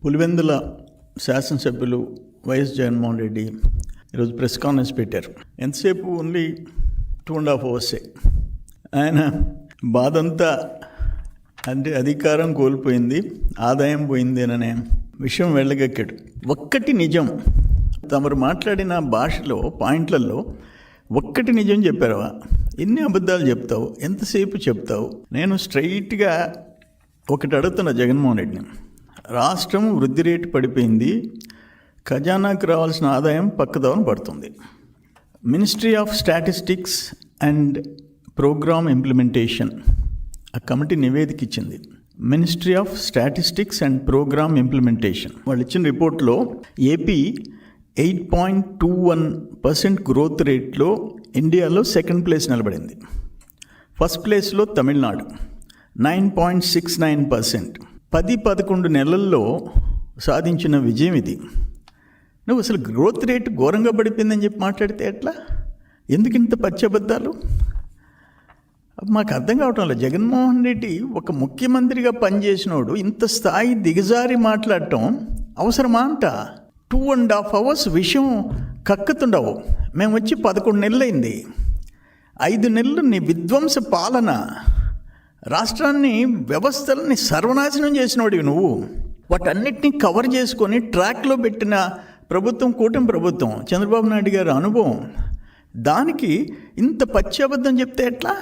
పులివెందుల శాసనసభ్యులు వైఎస్ జగన్మోహన్ రెడ్డి ఈరోజు press conference పెట్టారు. ఎంతసేపు ఓన్లీ 2.5 hours. ఆయన బాధంతా అంటే అధికారం కోల్పోయింది, ఆదాయం పోయింది అనే విషయం వెళ్ళగక్కాడు. ఒక్కటి నిజం, తమరు మాట్లాడిన భాషలో పాయింట్లలో ఒక్కటి నిజం చెప్పారవా? ఎన్ని అబద్ధాలు చెప్తావు, ఎంతసేపు చెప్తావు? నేను స్ట్రైట్గా ఒకటి అడుగుతున్న జగన్మోహన్ రెడ్డిని. రాష్ట్రం వృద్ధి రేటు పడిపోయింది, ఖజానాకు రావాల్సిన ఆదాయం పక్కదోవన పడుతుంది. Ministry of statistics and programme implementation ఆ కమిటీ నివేదిక ఇచ్చింది. Ministry of statistics and programme implementation వాళ్ళు ఇచ్చిన రిపోర్ట్లో ఏపీ 8.21% గ్రోత్ రేట్లో ఇండియాలో సెకండ్ ప్లేస్ నిలబడింది. ఫస్ట్ ప్లేస్లో తమిళనాడు 9.69%. 10-11 నెలల్లో సాధించిన విజయం ఇది. నువ్వు అసలు గ్రోత్ రేటు ఘోరంగా పడిపోయిందని చెప్పి మాట్లాడితే ఎట్లా? ఎందుకు ఇంత పచ్చబద్దాలు? మాకు అర్థం కావటం లేదు. జగన్మోహన్ రెడ్డి ఒక ముఖ్యమంత్రిగా పనిచేసినోడు ఇంత స్థాయి దిగజారి మాట్లాడటం అవసరమా అంట? 2.5 hours విషయం కక్కుతుండవు. మేము వచ్చి 11 నెలలైంది. 5 నెలలు నీ విధ్వంస పాలన, రాష్ట్రాన్ని వ్యవస్థలని సర్వనాశనం చేసినోడివి నువ్వు. వాటన్నిటినీ కవర్ చేసుకొని ట్రాక్లో పెట్టిన ప్రభుత్వం కూటమి ప్రభుత్వం, చంద్రబాబు నాయుడు గారి అనుభవం. దానికి ఇంత పచ్చి అబద్ధం చెప్తే ఎట్లా?